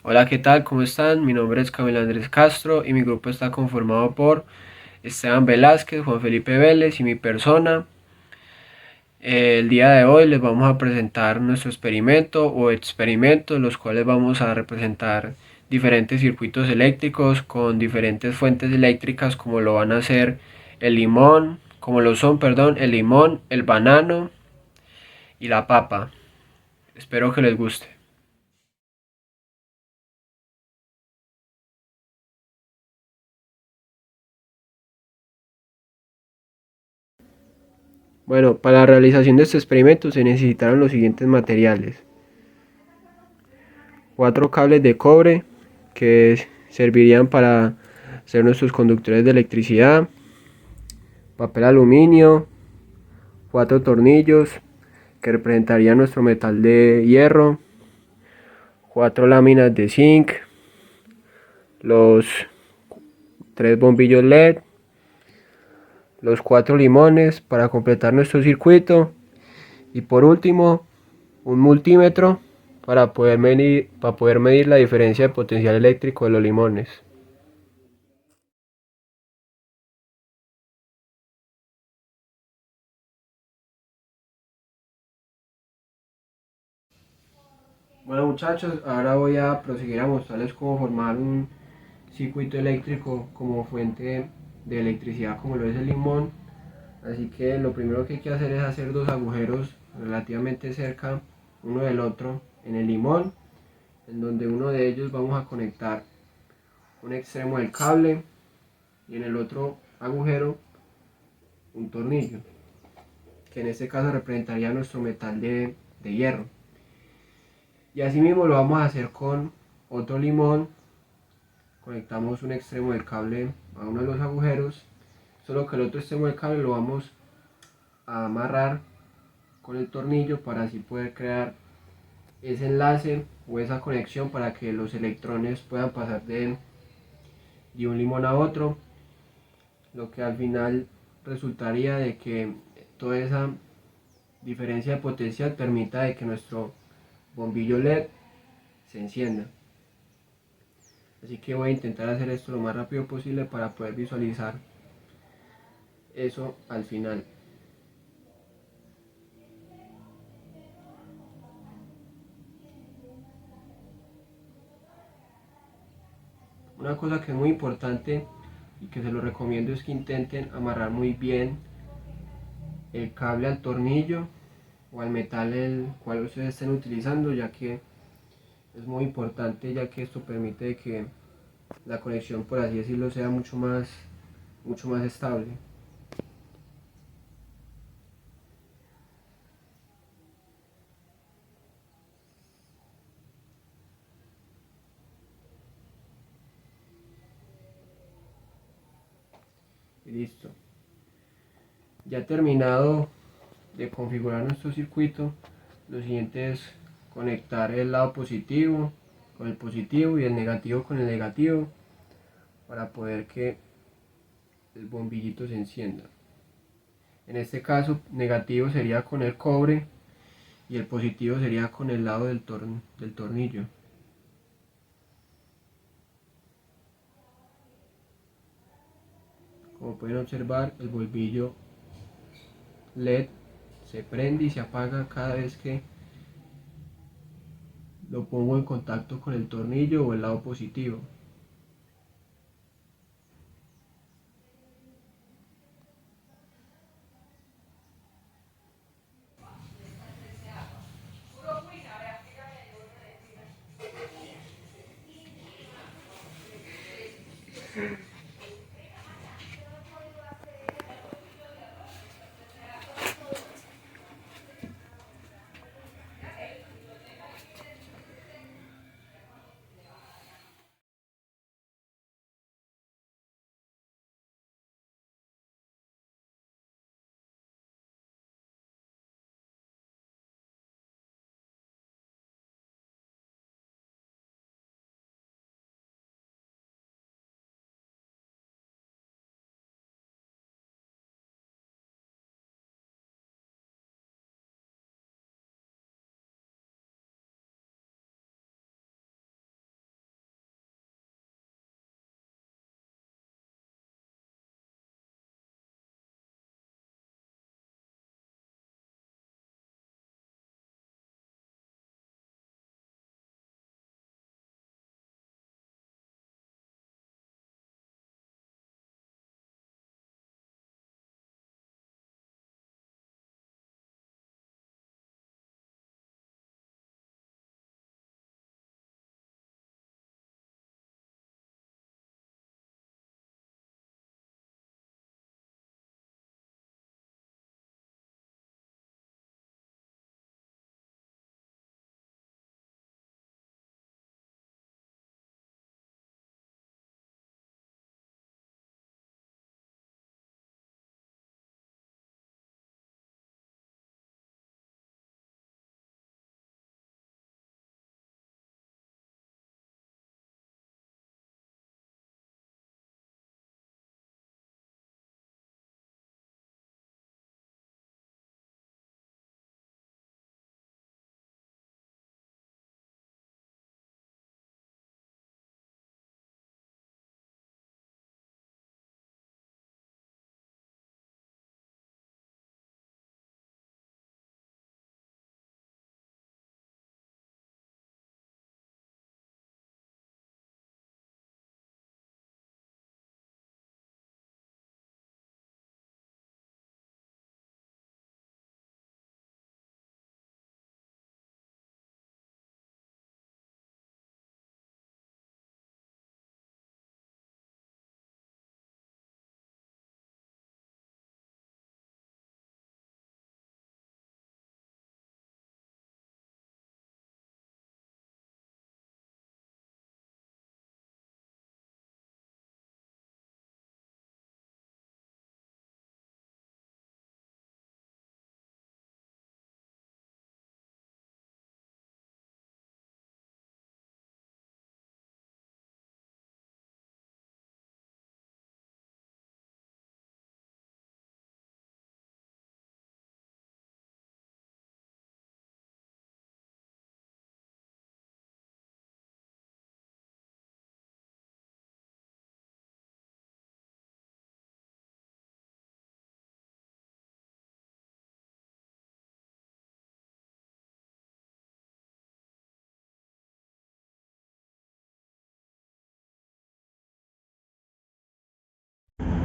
Hola, ¿qué tal? ¿Cómo están? Mi nombre es Camilo Andrés Castro y mi grupo está conformado por Esteban Velázquez, Juan Felipe Vélez y mi persona. El día de hoy les vamos a presentar nuestro experimento o experimentos, los cuales vamos a representar diferentes circuitos eléctricos con diferentes fuentes eléctricas como lo van a ser el limón, como lo son, perdón, el limón, el banano y la papa. Espero que les guste. Bueno, para la realización de este experimento se necesitaron los siguientes materiales: cuatro cables de cobre que servirían para ser nuestros conductores de electricidad, papel aluminio, cuatro tornillos que representarían nuestro metal de hierro, cuatro láminas de zinc, los tres bombillos LED, los cuatro limones para completar nuestro circuito y por último un multímetro para poder medir la diferencia de potencial eléctrico de los limones. Bueno muchachos, ahora voy a proseguir a mostrarles cómo formar un circuito eléctrico como fuente de electricidad como lo es el limón. Así que lo primero que hay que hacer es hacer dos agujeros relativamente cerca uno del otro en el limón, en donde uno de ellos vamos a conectar un extremo del cable y en el otro agujero un tornillo, que en este caso representaría nuestro metal de hierro. Y así mismo lo vamos a hacer con otro limón. Conectamos un extremo del cable a uno de los agujeros, solo que el otro extremo del cable lo vamos a amarrar con el tornillo para así poder crear ese enlace o esa conexión para que los electrones puedan pasar de un limón a otro, lo que al final resultaría de que toda esa diferencia de potencial permita de que nuestro bombillo LED se encienda. Así que voy a intentar hacer esto lo más rápido posible para poder visualizar eso al final. Una cosa que es muy importante y que se lo recomiendo es que intenten amarrar muy bien el cable al tornillo o al metal el cual ustedes estén utilizando, ya que es muy importante, ya que esto permite que la conexión, por así decirlo, sea mucho más estable. Y listo. Ya terminado de configurar nuestro circuito, lo siguiente es conectar el lado positivo con el positivo y el negativo con el negativo para poder que el bombillito se encienda. En este caso, negativo sería con el cobre y el positivo sería con el lado del tornillo. Como pueden observar, el bombillo LED se prende y se apaga cada vez que lo pongo en contacto con el tornillo o el lado positivo.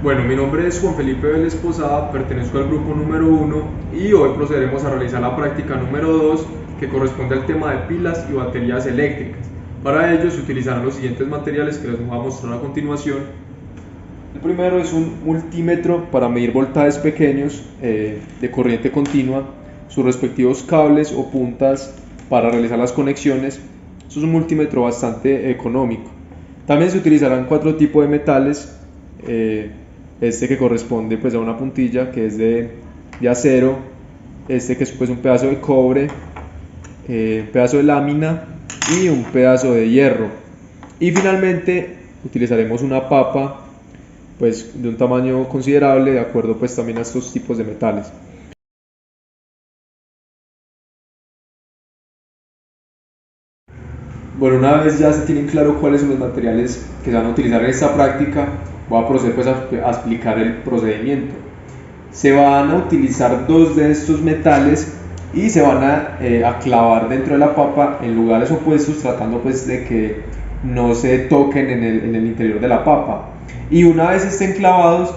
Bueno, mi nombre es Juan Felipe Vélez Posada, pertenezco al grupo número 1 y hoy procederemos a realizar la práctica número 2 que corresponde al tema de pilas y baterías eléctricas. Para ello se utilizarán los siguientes materiales que les voy a mostrar a continuación. El primero es un multímetro para medir voltajes pequeños de corriente continua, sus respectivos cables o puntas para realizar las conexiones. Esto es un multímetro bastante económico. También se utilizarán 4 tipos de metales. Este que corresponde pues a una puntilla que es de acero, este que es pues un pedazo de cobre, un pedazo de lámina y un pedazo de hierro. Y finalmente utilizaremos una papa pues de un tamaño considerable de acuerdo pues también a estos tipos de metales. Bueno, una vez ya se tienen claro cuáles son los materiales que se van a utilizar en esta práctica, voy a proceder pues a explicar el procedimiento. Se van a utilizar 2 de estos metales y se van a clavar dentro de la papa en lugares opuestos, tratando pues de que no se toquen en el interior de la papa. Y una vez estén clavados,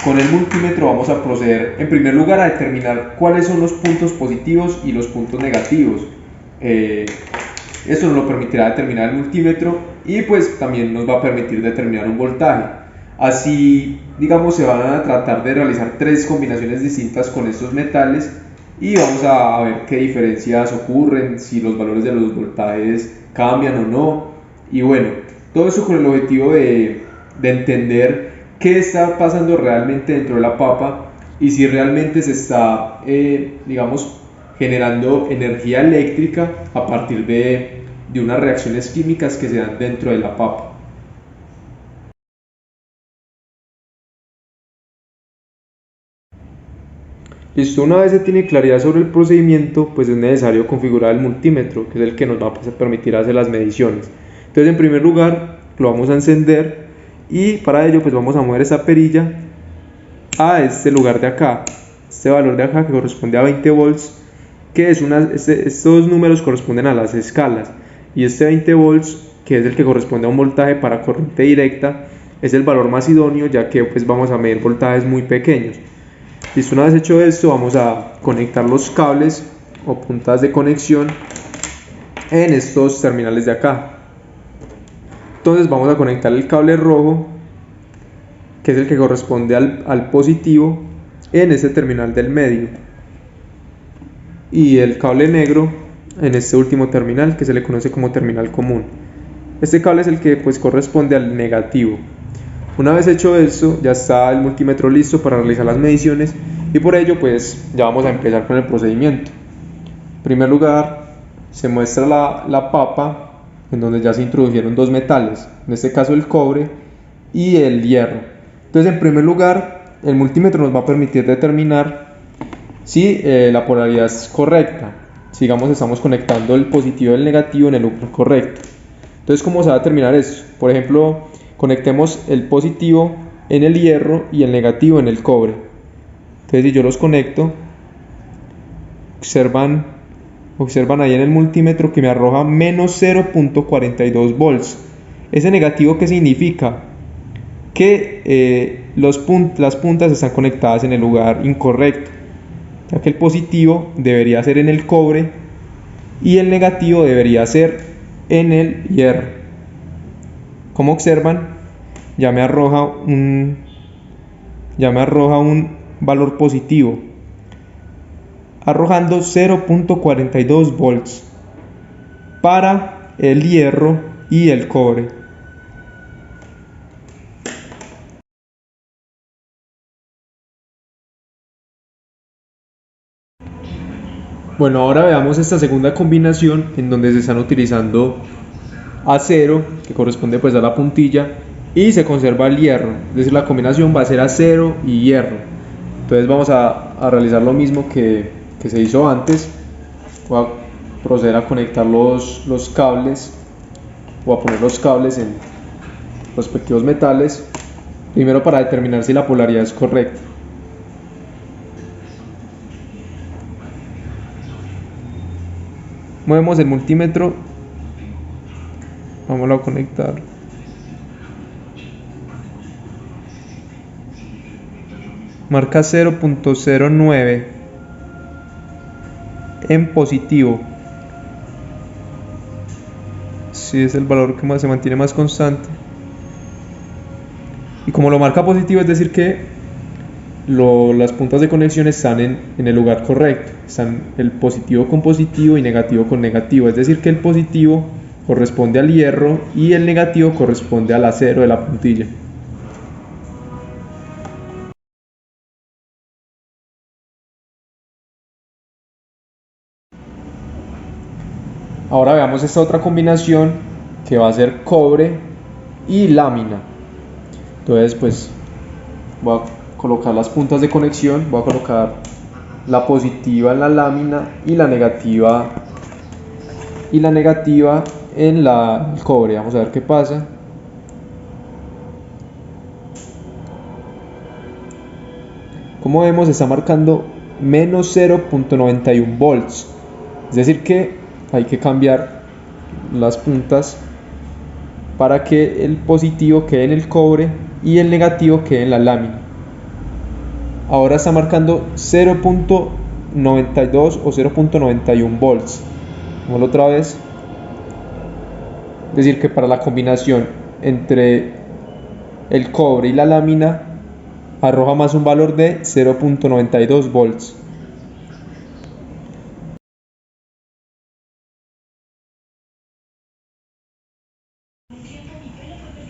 con el multímetro vamos a proceder en primer lugar a determinar cuáles son los puntos positivos y los puntos negativos. Esto nos lo permitirá determinar el multímetro y pues también nos va a permitir determinar un voltaje. Así, digamos, se van a tratar de realizar 3 combinaciones distintas con estos metales y vamos a ver qué diferencias ocurren, si los valores de los voltajes cambian o no. Y bueno, todo eso con el objetivo de entender qué está pasando realmente dentro de la papa y si realmente se está, digamos, generando energía eléctrica a partir de unas reacciones químicas que se dan dentro de la papa. Listo, una vez se tiene claridad sobre el procedimiento, pues es necesario configurar el multímetro, que es el que nos va a permitir hacer las mediciones. Entonces, en primer lugar, lo vamos a encender y para ello pues vamos a mover esa perilla a este lugar de acá, este valor de acá que corresponde a 20 volts, que es estos números corresponden a las escalas, y este 20 volts, que es el que corresponde a un voltaje para corriente directa, es el valor más idóneo, ya que pues vamos a medir voltajes muy pequeños. Listo, una vez hecho esto, vamos a conectar los cables o puntas de conexión en estos terminales de acá. Entonces vamos a conectar el cable rojo, que es el que corresponde al positivo, en este terminal del medio, y el cable negro en este último terminal, que se le conoce como terminal común. Este cable es el que pues corresponde al negativo. Una vez hecho esto, ya está el multímetro listo para realizar las mediciones y por ello pues ya vamos a empezar con el procedimiento. En primer lugar, se muestra la papa en donde ya se introdujeron 2 metales, en este caso el cobre y el hierro. Entonces, en primer lugar, el multímetro nos va a permitir determinar si la polaridad es correcta, si digamos estamos conectando el positivo y el negativo en el lugar correcto. Entonces, ¿cómo se va a determinar eso? Por ejemplo, conectemos el positivo en el hierro y el negativo en el cobre. Entonces, si yo los conecto, observan ahí en el multímetro que me arroja menos 0.42 volts. ¿Ese negativo qué significa? Que las puntas están conectadas en el lugar incorrecto, ya que el positivo debería ser en el cobre y el negativo debería ser en el hierro. Como observan, ya me arroja un valor positivo, arrojando 0.42 volts para el hierro y el cobre. Bueno, ahora veamos esta segunda combinación en donde se están utilizando acero, que corresponde pues a la puntilla, y se conserva el hierro. Es decir, la combinación va a ser acero y hierro. Entonces vamos a realizar lo mismo que se hizo antes. Voy a proceder a conectar los cables o a poner los cables en los respectivos metales, primero para determinar si la polaridad es correcta. Movemos el multímetro, vamos a conectar. marca 0.09 en positivo. Si es el valor que más se mantiene más constante. Y como lo marca positivo, es decir que las puntas de conexión están en el lugar correcto. Están el positivo con positivo y negativo con negativo. Es decir que el positivo corresponde al hierro y el negativo corresponde al acero de la puntilla. Ahora veamos esta otra combinación que va a ser cobre y lámina. Entonces pues voy a colocar las puntas de conexión, voy a colocar la positiva en la lámina y la negativa en el cobre. Vamos a ver qué pasa. Como vemos, está marcando menos 0.91 volts. Es decir que hay que cambiar las puntas para que el positivo quede en el cobre y el negativo quede en la lámina. Ahora está marcando 0.92 o 0.91 volts. Vamos otra vez. Es decir que para la combinación entre el cobre y la lámina arroja más un valor de 0.92 volts.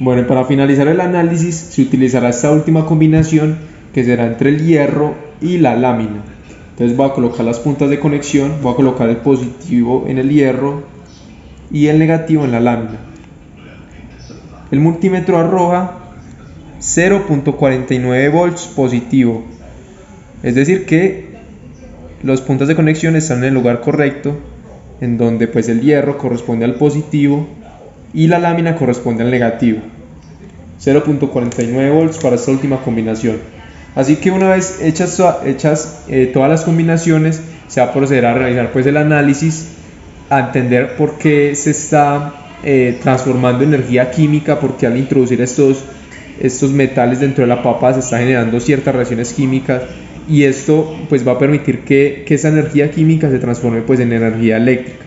Bueno, y para finalizar el análisis se utilizará esta última combinación que será entre el hierro y la lámina. Entonces voy a colocar las puntas de conexión, voy a colocar el positivo en el hierro y el negativo en la lámina. El multímetro arroja 0.49 volts positivo, es decir que las puntas de conexión están en el lugar correcto, en donde pues el hierro corresponde al positivo y la lámina corresponde al negativo. 0.49 volts para esta última combinación. Así que una vez hechas todas las combinaciones, se va a proceder a realizar pues el análisis, a entender por qué se está transformando energía química, porque al introducir estos metales dentro de la papa se está generando ciertas reacciones químicas, y esto pues va a permitir que esa energía química se transforme pues en energía eléctrica.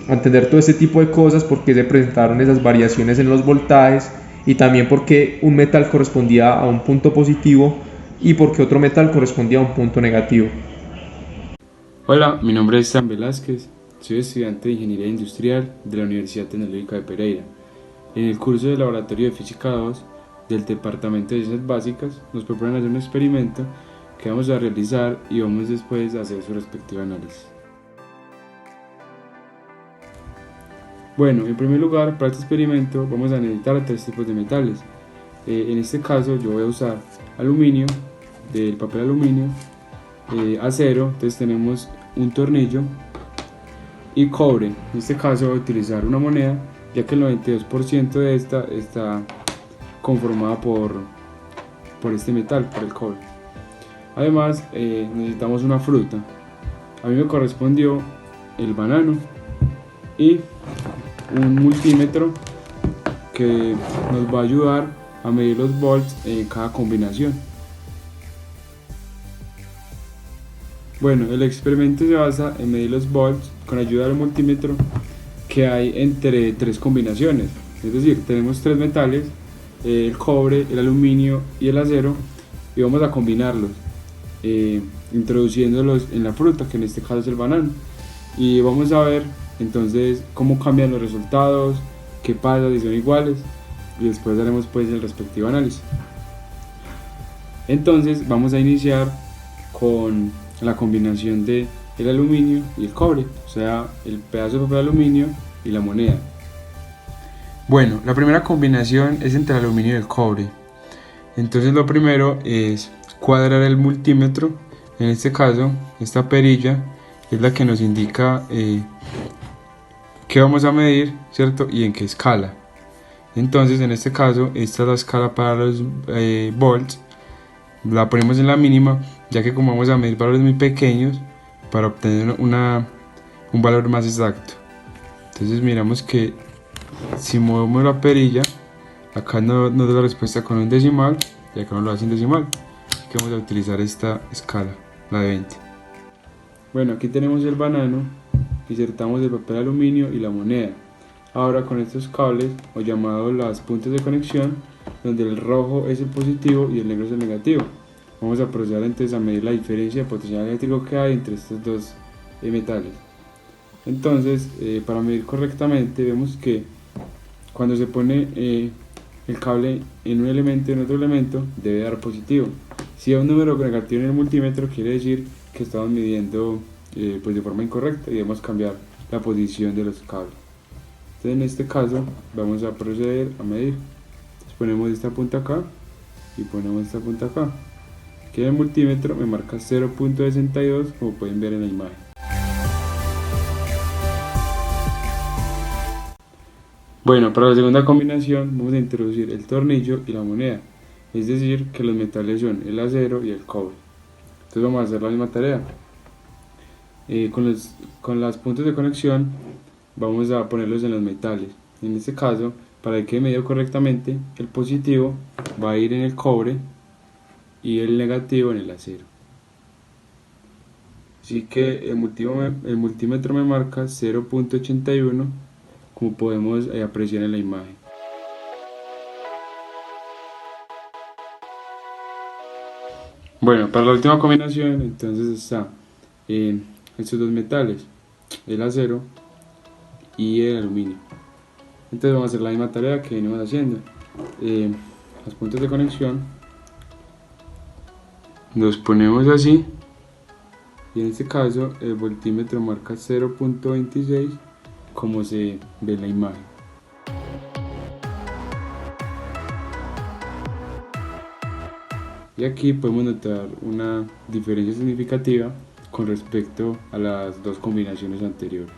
A entender todo este tipo de cosas, por qué se presentaron esas variaciones en los voltajes, y también por qué un metal correspondía a un punto positivo y por qué otro metal correspondía a un punto negativo. Hola, mi nombre es Sam Velázquez, soy estudiante de Ingeniería Industrial de la Universidad Tecnológica de Pereira. En el curso de Laboratorio de Física 2 del Departamento de Ciencias Básicas nos proponen hacer un experimento que vamos a realizar y vamos después a hacer su respectivo análisis. Bueno, en primer lugar, para este experimento vamos a necesitar 3 tipos de metales. En este caso yo voy a usar aluminio, del papel aluminio, acero, entonces tenemos un tornillo, y cobre. En este caso voy a utilizar una moneda, ya que el 92% de esta está conformada por este metal, por el cobre. Además necesitamos una fruta. A mí me correspondió el banano y un multímetro que nos va a ayudar a medir los volts en cada combinación. Bueno, el experimento se basa en medir los volts con ayuda del multímetro que hay entre 3 combinaciones. Es decir, tenemos 3 metales, el cobre, el aluminio y el acero, y vamos a combinarlos introduciéndolos en la fruta, que en este caso es el banano, y vamos a ver entonces cómo cambian los resultados, qué pasa si son iguales, y después haremos pues el respectivo análisis. Entonces vamos a iniciar con la combinación de el aluminio y el cobre, o sea, el pedazo de papel aluminio y la moneda. Bueno, la primera combinación es entre el aluminio y el cobre. Entonces lo primero es cuadrar el multímetro. En este caso, esta perilla es la que nos indica qué vamos a medir, ¿cierto? Y en qué escala. Entonces en este caso, esta es la escala para los volts. La ponemos en la mínima, ya que como vamos a medir valores muy pequeños para obtener un valor más exacto. Entonces miramos que si movemos la perilla, acá nos da la respuesta con un decimal y acá nos lo hace en decimal. que vamos a utilizar esta escala, la de 20. Bueno, aquí tenemos el banano, insertamos el papel aluminio y la moneda. Ahora con estos cables, o llamados las puntas de conexión, donde el rojo es el positivo y el negro es el negativo, vamos a proceder entonces a medir la diferencia de potencial eléctrico que hay entre estos dos metales. Entonces, para medir correctamente, vemos que cuando se pone el cable en un elemento y en otro elemento, debe dar positivo. Si hay un número negativo en el multímetro, quiere decir que estamos midiendo pues de forma incorrecta y debemos cambiar la posición de los cables. Entonces, en este caso, vamos a proceder a medir. Entonces, ponemos esta punta acá y ponemos esta punta acá. Aquí en el multímetro me marca 0.62, como pueden ver en la imagen. Bueno, para la segunda combinación vamos a introducir el tornillo y la moneda, es decir, que los metales son el acero y el cobre. Entonces vamos a hacer la misma tarea. Con las puntas de conexión vamos a ponerlos en los metales. En este caso, para que quede medido correctamente, el positivo va a ir en el cobre y el negativo en el acero. Así que el multímetro me marca 0.81, como podemos apreciar en la imagen. Bueno, para la última combinación entonces está estos dos metales, el acero y el aluminio. Entonces vamos a hacer la misma tarea que venimos haciendo. Las puntas de conexión los ponemos así, y en este caso el voltímetro marca 0.26, como se ve en la imagen. Y aquí podemos notar una diferencia significativa con respecto a las dos combinaciones anteriores.